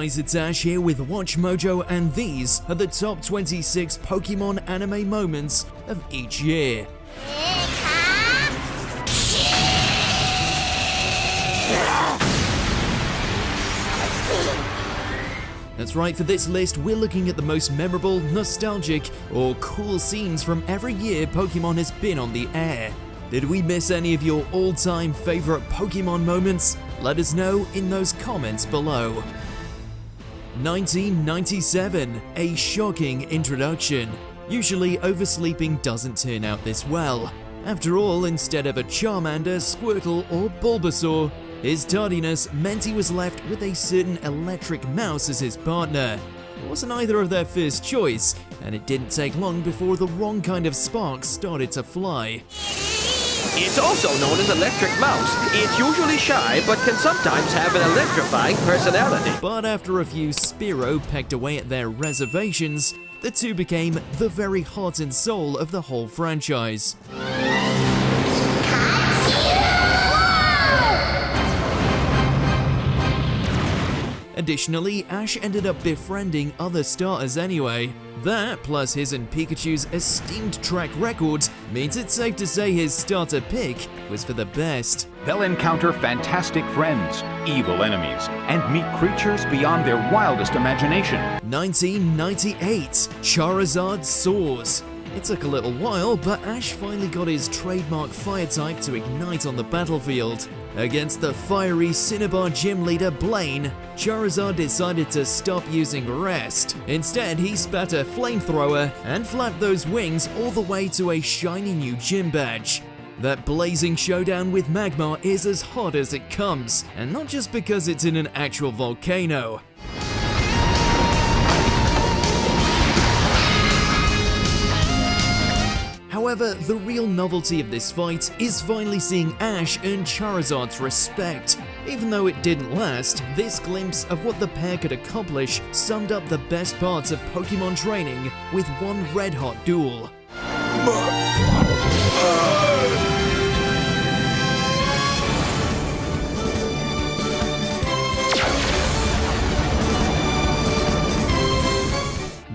guys, it's Ash here with WatchMojo, and these are the top 26 Pokemon anime moments of each year. That's right, for this list, we're looking at the most memorable, nostalgic, or cool scenes from every year Pokemon has been on the air. Did we miss any of your all-time favorite Pokemon moments? Let us know in those comments below. 1997, a shocking introduction. Usually oversleeping doesn't turn out this well. After all, instead of a Charmander, Squirtle, or Bulbasaur, his tardiness meant he was left with a certain electric mouse as his partner. It wasn't either of their first choice, and it didn't take long before the wrong kind of sparks started to fly. It's also known as electric mouse. It's usually shy, but can sometimes have an electrifying personality. But after a few Spearow pecked away at their reservations, the two became the very heart and soul of the whole franchise. Additionally, Ash ended up befriending other starters anyway. That, plus his and Pikachu's esteemed track record, means it's safe to say his starter pick was for the best. They'll encounter fantastic friends, evil enemies, and meet creatures beyond their wildest imagination. 1998, Charizard soars. It took a little while, but Ash finally got his trademark fire type to ignite on the battlefield. Against the fiery Cinnabar gym leader Blaine, Charizard decided to stop using Rest. Instead, he spat a flamethrower and flapped those wings all the way to a shiny new gym badge. That blazing showdown with Magmar is as hot as it comes, and not just because it's in an actual volcano. However, the real novelty of this fight is finally seeing Ash earn Charizard's respect. Even though it didn't last, this glimpse of what the pair could accomplish summed up the best parts of Pokemon training with one red-hot duel.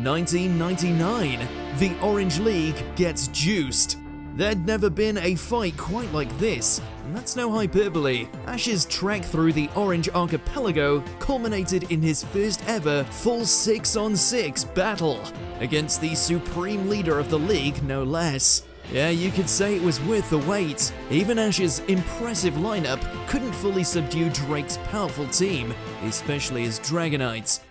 (1999) The Orange League gets juiced. There'd never been a fight quite like this, and that's no hyperbole. Ash's trek through the Orange Archipelago culminated in his first ever full 6-on-6 battle against the supreme leader of the league, no less. Yeah, you could say it was worth the wait. Even Ash's impressive lineup couldn't fully subdue Drake's powerful team, especially his Dragonites.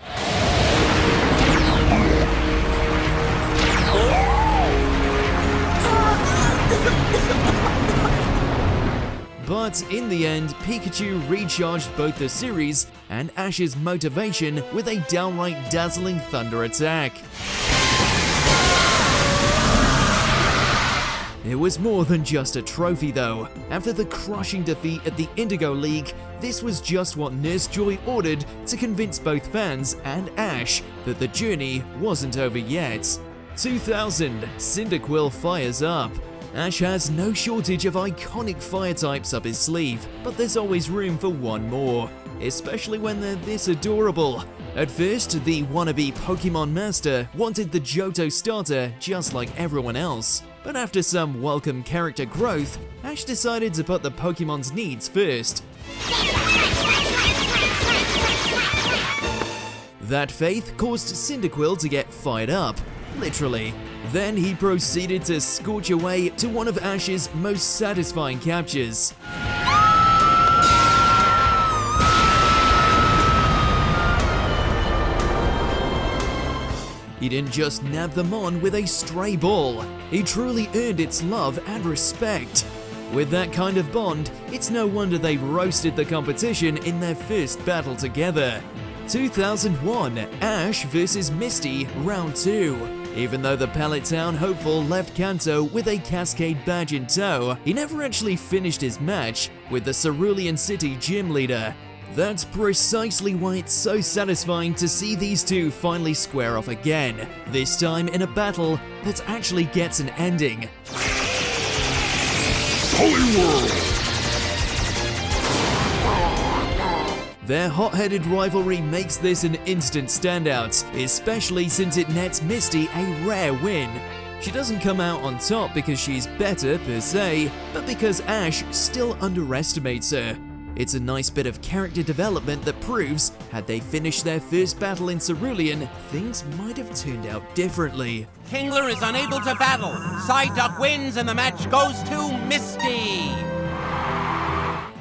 But in the end, Pikachu recharged both the series and Ash's motivation with a downright dazzling thunder attack. It was more than just a trophy though. After the crushing defeat at the Indigo League, this was just what Nurse Joy ordered to convince both fans and Ash that the journey wasn't over yet. 2000, Cyndaquil fires up. Ash has no shortage of iconic fire types up his sleeve, but there's always room for one more, especially when they're this adorable. At first, the wannabe Pokemon Master wanted the Johto starter just like everyone else, but after some welcome character growth, Ash decided to put the Pokemon's needs first. That faith caused Cyndaquil to get fired up, literally. Then he proceeded to scorch away to one of Ash's most satisfying captures. He didn't just nab them on with a stray ball, he truly earned its love and respect. With that kind of bond, it's no wonder they roasted the competition in their first battle together. 2001, Ash vs Misty, Round 2. Even though the Pallet Town hopeful left Kanto with a Cascade badge in tow, he never actually finished his match with the Cerulean City gym leader. That's precisely why it's so satisfying to see these two finally square off again, this time in a battle that actually gets an ending. Their hot-headed rivalry makes this an instant standout, especially since it nets Misty a rare win. She doesn't come out on top because she's better per se, but because Ash still underestimates her. It's a nice bit of character development that proves, had they finished their first battle in Cerulean, things might have turned out differently. Kingler is unable to battle. Psyduck wins and the match goes to Misty.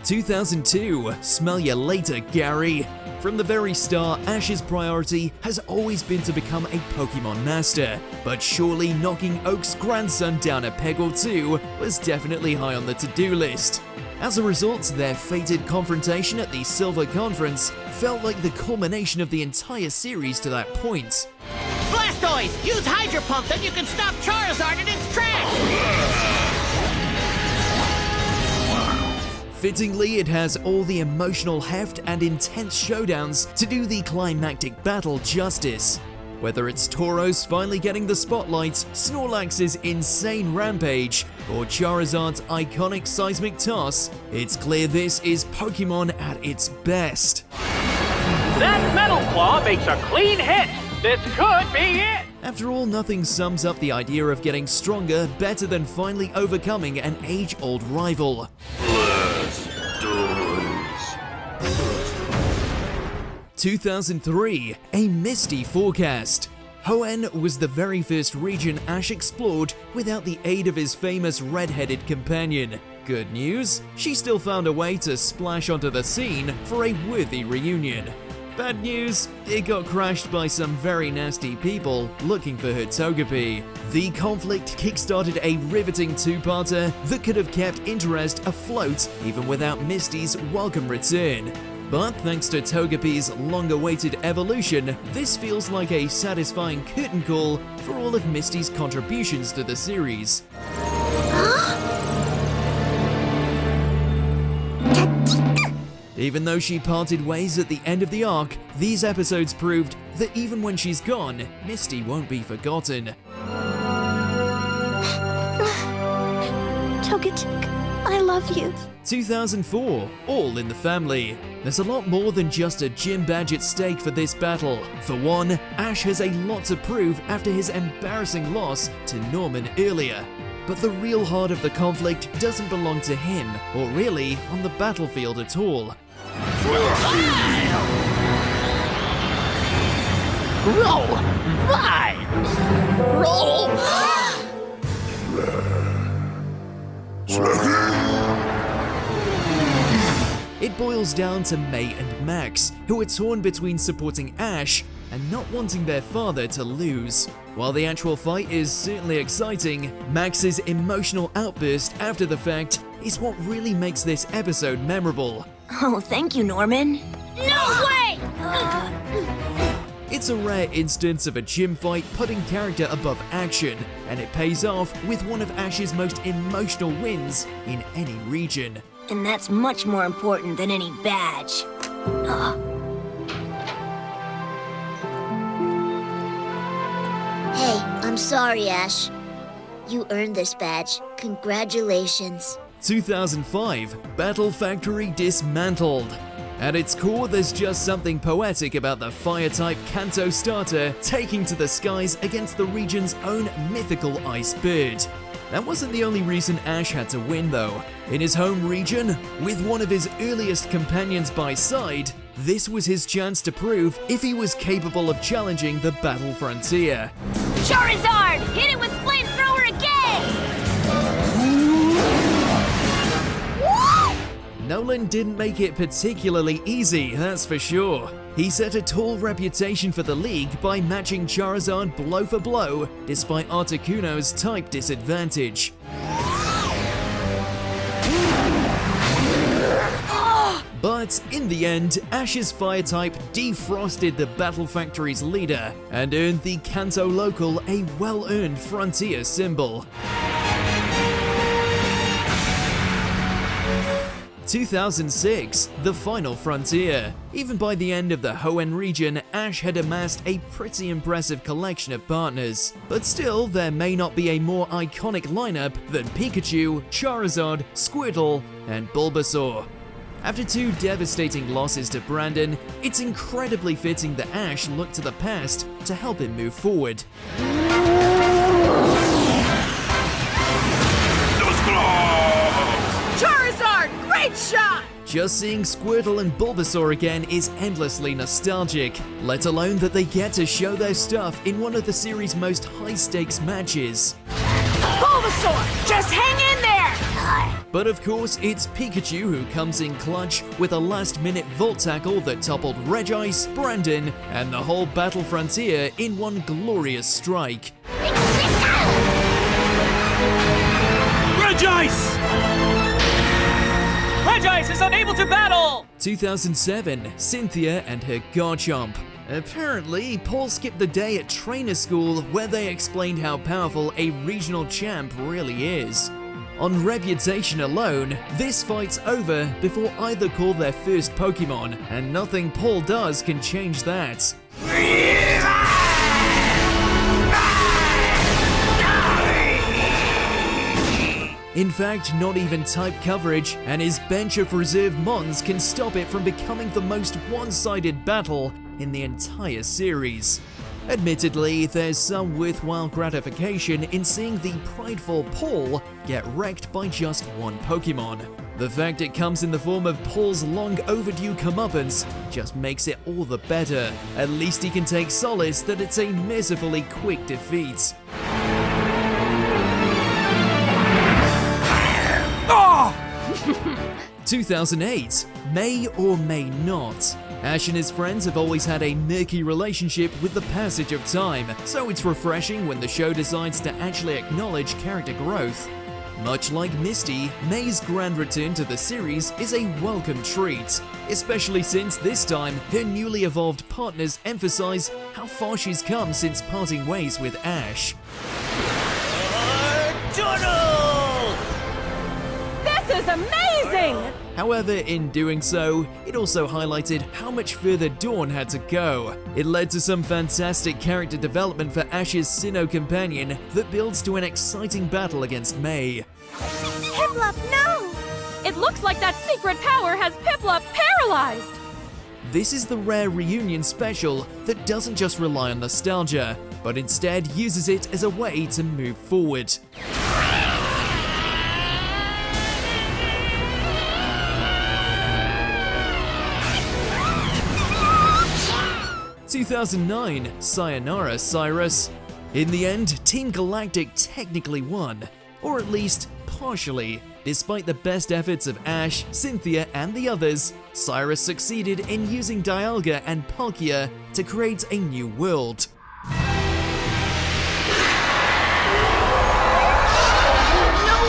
2002, smell ya later, Gary. From the very start, Ash's priority has always been to become a Pokemon master, but surely knocking Oak's grandson down a peg or two was definitely high on the to-do list. As a result, their fated confrontation at the Silver Conference felt like the culmination of the entire series to that point. Blastoise, use Hydro Pump, then you can stop Charizard in its tracks! Fittingly, it has all the emotional heft and intense showdowns to do the climactic battle justice. Whether it's Tauros finally getting the spotlight, Snorlax's insane rampage, or Charizard's iconic seismic toss, it's clear this is Pokemon at its best. That Metal Claw makes a clean hit! This could be it! After all, nothing sums up the idea of getting stronger better than finally overcoming an age-old rival. 2003, a Misty forecast. Hoenn was the very first region Ash explored without the aid of his famous red-headed companion. Good news, she still found a way to splash onto the scene for a worthy reunion. Bad news, it got crashed by some very nasty people looking for her Togepi. The conflict kickstarted a riveting two-parter that could have kept interest afloat even without Misty's welcome return. But thanks to Togepi's long-awaited evolution, this feels like a satisfying curtain call for all of Misty's contributions to the series. Even though she parted ways at the end of the arc, these episodes proved that even when she's gone, Misty won't be forgotten. Togetic, I love you. 2004, All in the Family. There's a lot more than just a gym badge at stake for this battle. For one, Ash has a lot to prove after his embarrassing loss to Norman earlier. But the real heart of the conflict doesn't belong to him, or really on the battlefield at all. Roll! Vines! Roll! It boils down to May and Max, who are torn between supporting Ash and not wanting their father to lose. While the actual fight is certainly exciting, Max's emotional outburst after the fact is what really makes this episode memorable. Oh, thank you, Norman. No way! It's a rare instance of a gym fight putting character above action, and it pays off with one of Ash's most emotional wins in any region. And that's much more important than any badge. Hey, I'm sorry, Ash. You earned this badge. Congratulations. 2005, Battle Factory dismantled. At its core, there's just something poetic about the Fire-type Kanto starter taking to the skies against the region's own mythical ice bird. That wasn't the only reason Ash had to win, though. In his home region, with one of his earliest companions by side, this was his chance to prove if he was capable of challenging the battle frontier. Charizard! Hit it with Flamethrower again! Nolan didn't make it particularly easy, that's for sure. He set a tall reputation for the league by matching Charizard blow for blow, despite Articuno's type disadvantage. But in the end, Ash's fire type defrosted the Battle Factory's leader and earned the Kanto local a well-earned frontier symbol. 2006, the final frontier. Even by the end of the Hoenn region, Ash had amassed a pretty impressive collection of partners. But still, there may not be a more iconic lineup than Pikachu, Charizard, Squirtle, and Bulbasaur. After 2 devastating losses to Brandon, it's incredibly fitting that Ash looked to the past to help him move forward. Charizard, great shot! Just seeing Squirtle and Bulbasaur again is endlessly nostalgic, let alone that they get to show their stuff in one of the series' most high-stakes matches. Bulbasaur, just hang in there! But of course, it's Pikachu who comes in clutch with a last-minute Volt Tackle that toppled Regice, Brandon, and the whole Battle Frontier in one glorious strike. Regice! Regice is unable to battle! 2007, Cynthia and her Garchomp. Apparently, Paul skipped the day at trainer school where they explained how powerful a regional champ really is. On reputation alone, this fight's over before either call their first Pokemon, and nothing Paul does can change that. In fact, not even type coverage and his bench of reserve Mons can stop it from becoming the most one-sided battle in the entire series. Admittedly, there's some worthwhile gratification in seeing the prideful Paul get wrecked by just one Pokemon. The fact it comes in the form of Paul's long overdue comeuppance just makes it all the better. At least he can take solace that it's a mercifully quick defeat. 2008, May or May Not. Ash and his friends have always had a murky relationship with the passage of time, so it's refreshing when the show decides to actually acknowledge character growth. Much like Misty, May's grand return to the series is a welcome treat, especially since this time her newly evolved partners emphasize how far she's come since parting ways with Ash. This is amazing! However, in doing so, it also highlighted how much further Dawn had to go. It led to some fantastic character development for Ash's Sinnoh companion that builds to an exciting battle against May. Piplup, no! It looks like that secret power has Piplup paralyzed! This is the rare reunion special that doesn't just rely on nostalgia, but instead uses it as a way to move forward. 2009, Sayonara Cyrus. In the end, Team Galactic technically won, or at least partially. Despite the best efforts of Ash, Cynthia, and the others, Cyrus succeeded in using Dialga and Palkia to create a new world. No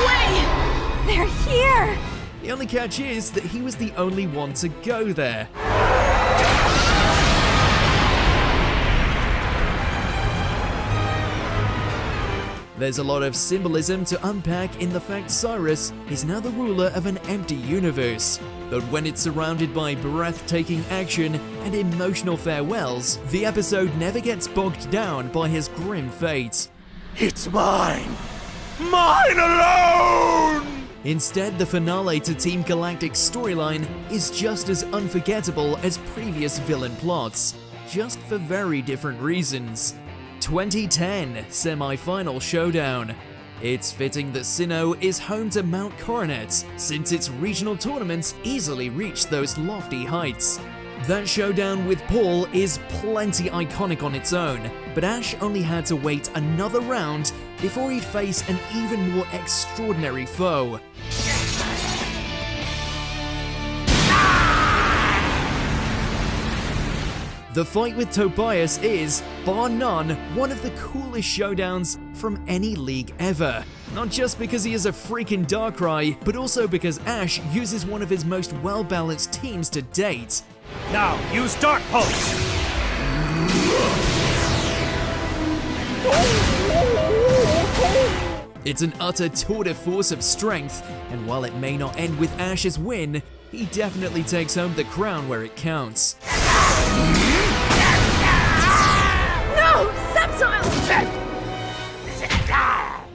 way! They're here! The only catch is that he was the only one to go there. There's a lot of symbolism to unpack in the fact Cyrus is now the ruler of an empty universe. But when it's surrounded by breathtaking action and emotional farewells, the episode never gets bogged down by his grim fate. It's mine! Mine alone! Instead, the finale to Team Galactic's storyline is just as unforgettable as previous villain plots, just for very different reasons. 2010 Semi-Final Showdown. It's fitting that Sinnoh is home to Mount Coronet, since its regional tournaments easily reach those lofty heights. That showdown with Paul is plenty iconic on its own, but Ash only had to wait another round before he'd face an even more extraordinary foe. The fight with Tobias is, bar none, one of the coolest showdowns from any league ever. Not just because he is a freaking Darkrai, but also because Ash uses one of his most well-balanced teams to date. Now, use Dark Pulse! It's an utter tour de force of strength, and while it may not end with Ash's win, he definitely takes home the crown where it counts. No! Subsoil!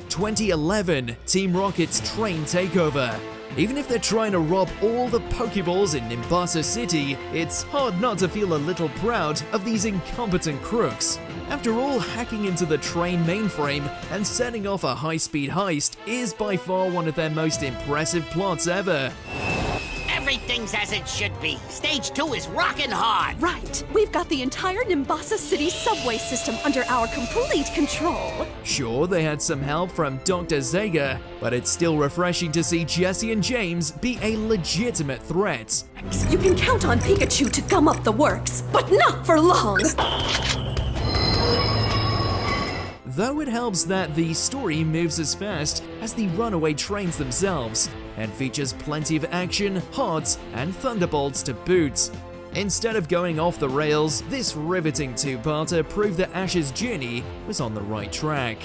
2011, Team Rocket's train takeover. Even if they're trying to rob all the Pokeballs in Nimbasa City, it's hard not to feel a little proud of these incompetent crooks. After all, hacking into the train mainframe and setting off a high-speed heist is by far one of their most impressive plots ever. Everything's as it should be. Stage 2 is rockin' hard. Right. We've got the entire Nimbasa City subway system under our complete control. Sure, they had some help from Dr. Zega, but it's still refreshing to see Jessie and James be a legitimate threat. You can count on Pikachu to gum up the works, but not for long. Though it helps that the story moves as fast as the runaway trains themselves, and features plenty of action, hearts, and thunderbolts to boot. Instead of going off the rails, this riveting two-parter proved that Ash's journey was on the right track.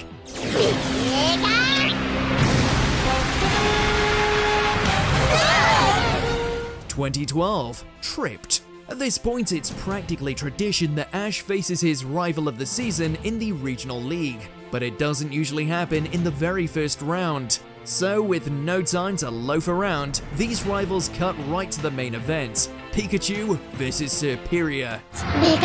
2012, Tripped. At this point, it's practically tradition that Ash faces his rival of the season in the regional league, but it doesn't usually happen in the very first round. So, with no time to loaf around, these rivals cut right to the main event: Pikachu versus Superior. Way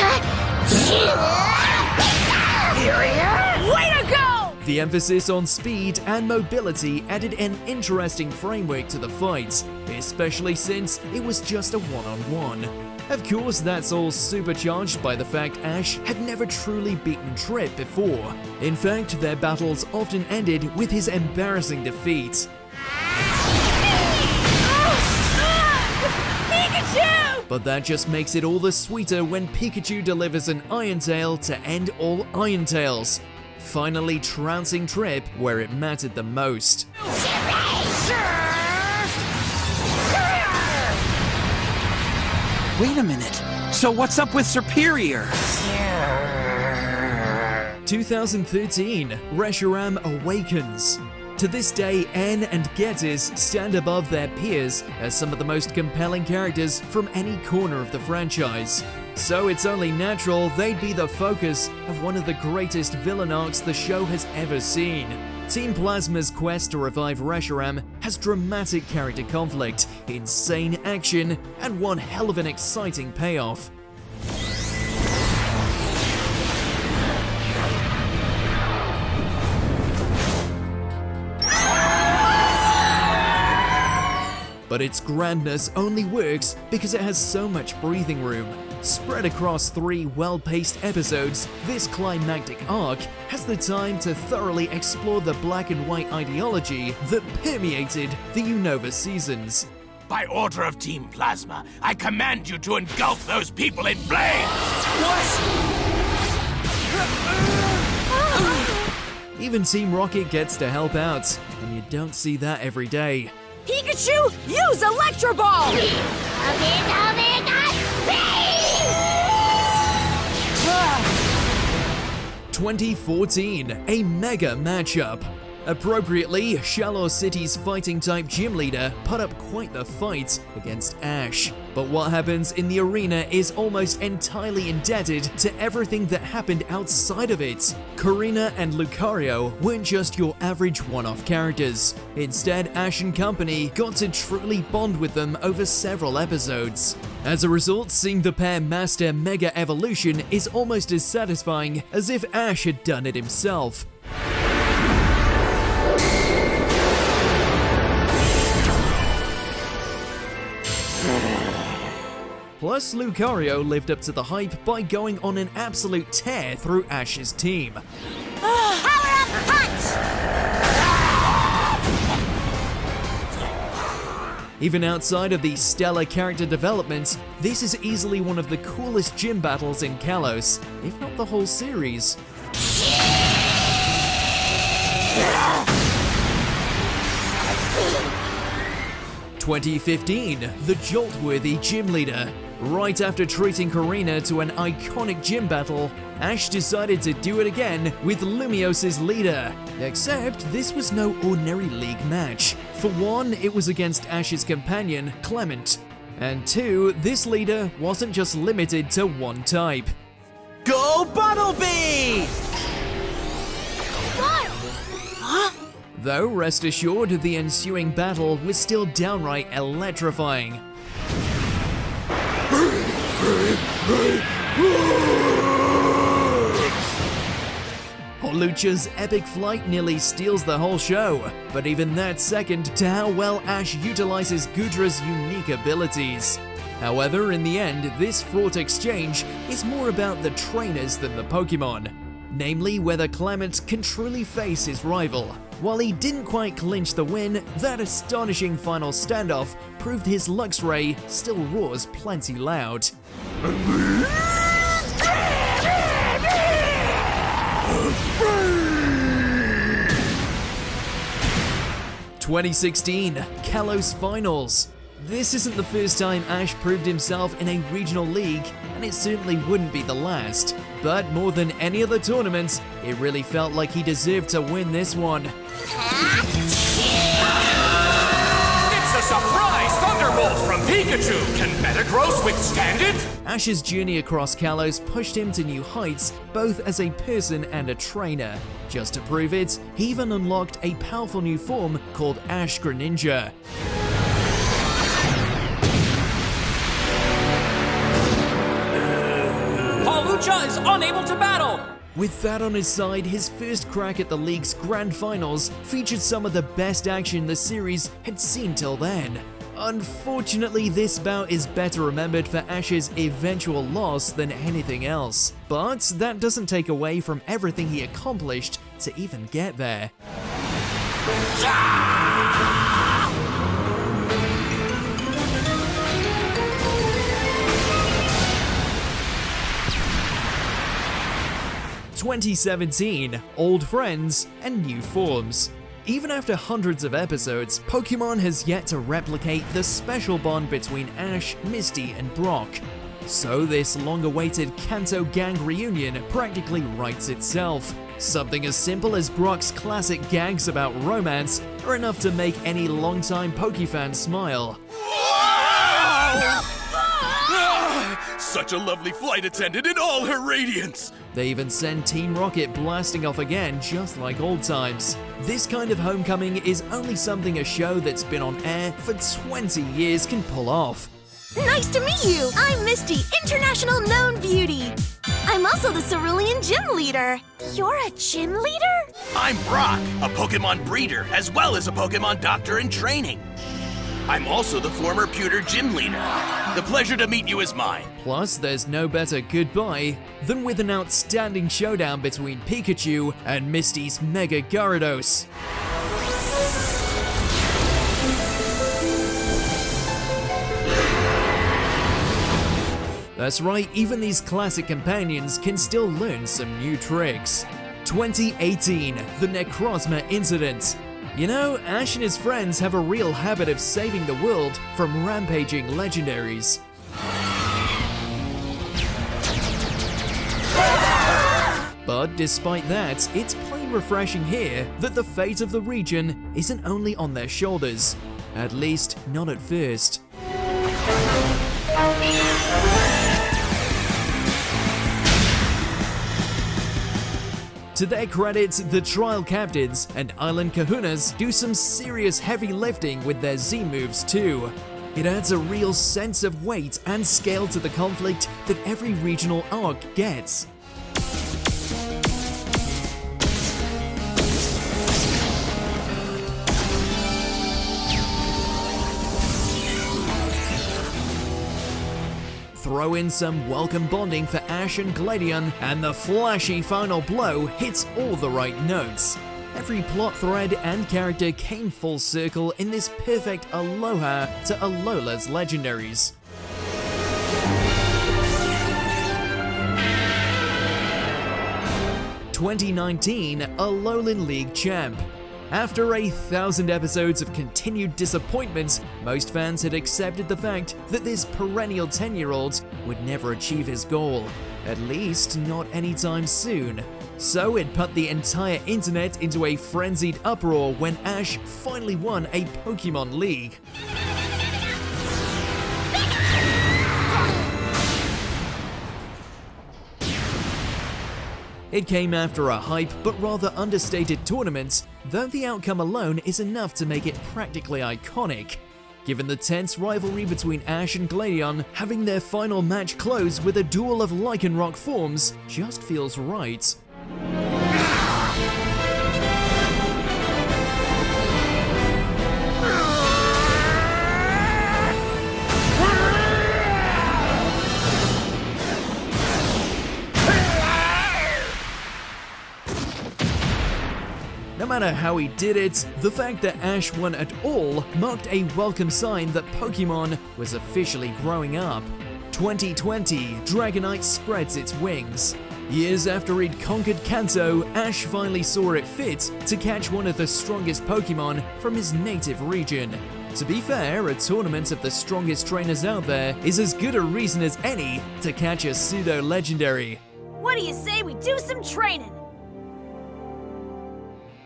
to go! The emphasis on speed and mobility added an interesting framework to the fight, especially since it was just a one-on-one. Of course, that's all supercharged by the fact Ash had never truly beaten Trip before. In fact, their battles often ended with his embarrassing defeat. Pikachu! But that just makes it all the sweeter when Pikachu delivers an Iron Tail to end all Iron Tails, finally trouncing Trip where it mattered the most. Wait a minute. So what's up with Superior? 2013, Reshiram awakens. To this day, N and Gettys stand above their peers as some of the most compelling characters from any corner of the franchise. So it's only natural they'd be the focus of one of the greatest villain arcs the show has ever seen. Team Plasma's quest to revive Reshiram has dramatic character conflict, insane action, and one hell of an exciting payoff. But its grandness only works because it has so much breathing room. Spread across 3 well-paced episodes, this climactic arc has the time to thoroughly explore the black and white ideology that permeated the Unova seasons. By order of Team Plasma, I command you to engulf those people in flames! Even Team Rocket gets to help out, and you don't see that every day. Pikachu, use Electro Ball! 2014, a mega matchup. Appropriately, Shallow City's fighting-type gym leader put up quite the fight against Ash. But what happens in the arena is almost entirely indebted to everything that happened outside of it. Karina and Lucario weren't just your average one-off characters. Instead, Ash and company got to truly bond with them over several episodes. As a result, seeing the pair master Mega Evolution is almost as satisfying as if Ash had done it himself. Plus, Lucario lived up to the hype by going on an absolute tear through Ash's team. Power up punch! Even outside of the stellar character development, this is easily one of the coolest gym battles in Kalos, if not the whole series. 2015, the Jolt-worthy gym leader. Right after treating Karina to an iconic gym battle, Ash decided to do it again with Lumios's leader. Except this was no ordinary league match. For one, it was against Ash's companion, Clement. And 2, this leader wasn't just limited to one type. Go Bumblebee! What? Huh? Though, rest assured, the ensuing battle was still downright electrifying. Hawlucha's epic flight nearly steals the whole show, but even that's second to how well Ash utilizes Goodra's unique abilities. However, in the end, this fraught exchange is more about the trainers than the Pokemon. Namely, whether Clement can truly face his rival. While he didn't quite clinch the win, that astonishing final standoff proved his Luxray still roars plenty loud. 2016 Kalos Finals. This isn't the first time Ash proved himself in a regional league, and it certainly wouldn't be the last. But more than any other tournament, it really felt like he deserved to win this one. It's a surprise thunderbolt from Pikachu! Can Metagross withstand it? Ash's journey across Kalos pushed him to new heights, both as a person and a trainer. Just to prove it, he even unlocked a powerful new form called Ash Greninja. Hawlucha is unable to battle! With that on his side, his first crack at the league's grand finals featured some of the best action the series had seen till then. Unfortunately, this bout is better remembered for Ash's eventual loss than anything else. But that doesn't take away from everything he accomplished to even get there. Ah! 2017, old friends and new forms. Even after hundreds of episodes, Pokemon has yet to replicate the special bond between Ash, Misty, and Brock. So this long-awaited Kanto gang reunion practically writes itself. Something as simple as Brock's classic gags about romance are enough to make any longtime Pokefan smile. Such a lovely flight attendant in all her radiance! They even send Team Rocket blasting off again, just like old times. This kind of homecoming is only something a show that's been on air for 20 years can pull off. Nice to meet you! I'm Misty, international known beauty. I'm also the Cerulean gym leader. You're a gym leader? I'm Brock, a Pokemon breeder, as well as a Pokemon doctor in training. I'm also the former Pewter gym leader. The pleasure to meet you is mine. Plus, there's no better goodbye than with an outstanding showdown between Pikachu and Misty's Mega Gyarados. That's right, even these classic companions can still learn some new tricks. 2018, the Necrozma Incident. You know, Ash and his friends have a real habit of saving the world from rampaging legendaries. But despite that, it's plain refreshing here that the fate of the region isn't only on their shoulders. At least, not at first. To their credit, the Trial Captains and Island Kahunas do some serious heavy lifting with their Z moves too. It adds a real sense of weight and scale to the conflict that every regional arc gets. Throw in some welcome bonding for Ash and Gladion, and the flashy final blow hits all the right notes. Every plot thread and character came full circle in this perfect aloha to Alola's legendaries. (2019) Alolan League Champ. After 1,000 episodes of continued disappointment, most fans had accepted the fact that this perennial 10-year-old would never achieve his goal, at least not anytime soon. So it put the entire internet into a frenzied uproar when Ash finally won a Pokemon League. It came after a hype but rather understated tournament, though the outcome alone is enough to make it practically iconic. Given the tense rivalry between Ash and Glaceon, having their final match close with a duel of Lycanroc forms just feels right. No matter how he did it, the fact that Ash won at all marked a welcome sign that Pokemon was officially growing up. 2020, Dragonite spreads its wings. Years after he'd conquered Kanto, Ash finally saw it fit to catch one of the strongest Pokemon from his native region. To be fair, a tournament of the strongest trainers out there is as good a reason as any to catch a pseudo-legendary. What do you say we do some training?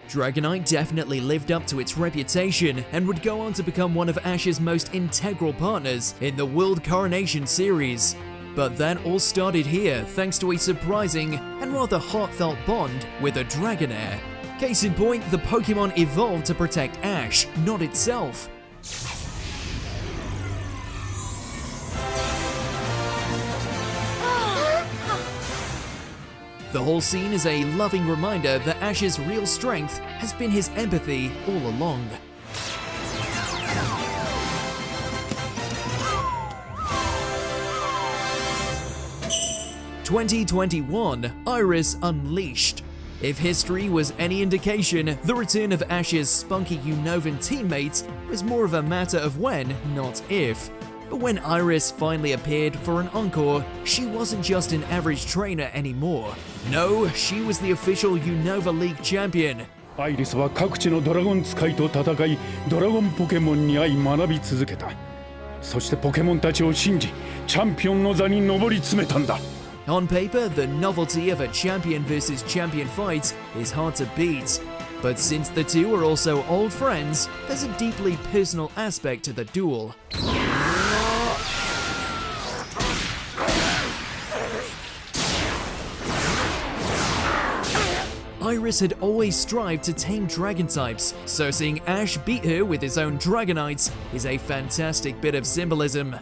Dragonite definitely lived up to its reputation and would go on to become one of Ash's most integral partners in the World Coronation series. But that all started here thanks to a surprising and rather heartfelt bond with a Dragonair. Case in point, the Pokemon evolved to protect Ash, not itself. The whole scene is a loving reminder that Ash's real strength has been his empathy all along. "2021, Iris Unleashed." If history was any indication, the return of Ash's spunky Unovan teammate was more of a matter of when, not if. But when Iris finally appeared for an encore, she wasn't just an average trainer anymore. No, she was the official Unova League champion. アイリスは各地のドラゴン使いと戦い、ドラゴンポケモンに会い学び続けた。そしてポケモンたちを信じ、チャンピオンの座に上り詰めたんだ。On paper, the novelty of a champion versus champion fight is hard to beat. But since the two are also old friends, there's a deeply personal aspect to the duel. Iris had always strived to tame dragon types, so seeing Ash beat her with his own Dragonites is a fantastic bit of symbolism.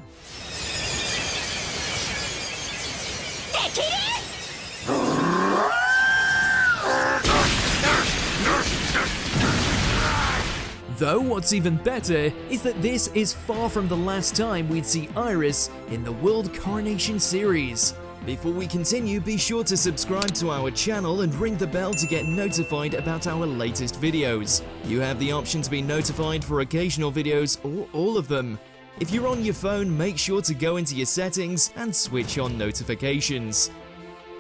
Though what's even better is that this is far from the last time we'd see Iris in the World Coronation series. Before we continue, be sure to subscribe to our channel and ring the bell to get notified about our latest videos. You have the option to be notified for occasional videos or all of them. If you're on your phone, make sure to go into your settings and switch on notifications.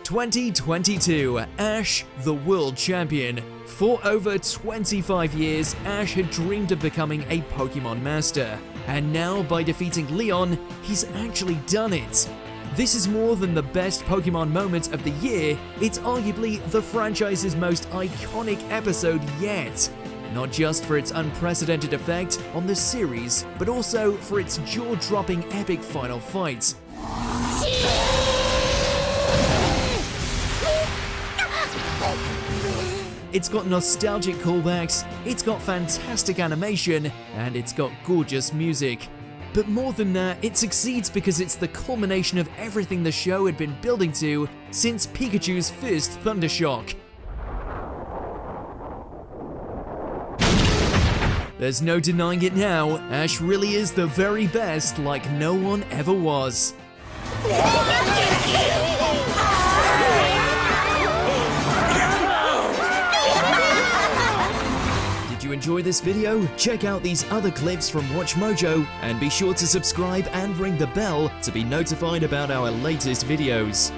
2022, Ash, the world champion. For over 25 years, Ash had dreamed of becoming a Pokemon master. And now, by defeating Leon, he's actually done it. This is more than the best Pokemon moment of the year, it's arguably the franchise's most iconic episode yet. Not just for its unprecedented effect on the series, but also for its jaw-dropping epic final fight. It's got nostalgic callbacks, it's got fantastic animation, and it's got gorgeous music. But more than that, it succeeds because it's the culmination of everything the show had been building to since Pikachu's first Thundershock. There's no denying it now, Ash really is the very best like no one ever was. Did you enjoy this video? Check out these other clips from WatchMojo and be sure to subscribe and ring the bell to be notified about our latest videos.